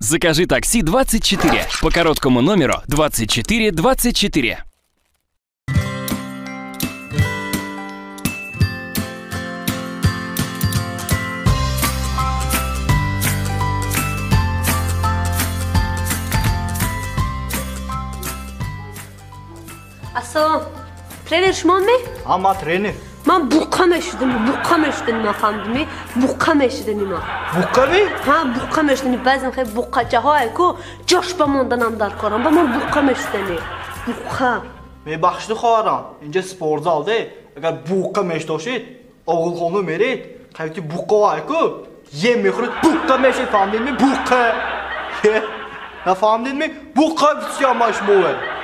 Закажи такси 24 по короткому номеру 2424. Assalamu. Trener Şuman Bey? Ama trener. Ben bukkam eşittim, efendim. Bukkam eşittim. Bukka mi? Ha, bukkam eşittim. Bazı şey bukkaca hay ko, coş bamondan amdar karam. Ben bukkam eşittim. Bukka. Me baxshni xo'aram. Inja sport zalda agar buqqa mesh toshid, og'ilxonni merid, qayti buqqa vayku, yem mehri buqqa mesh famdingmi? Buqqa. Na famdingmi? Buqqa bitgan mashmo'y.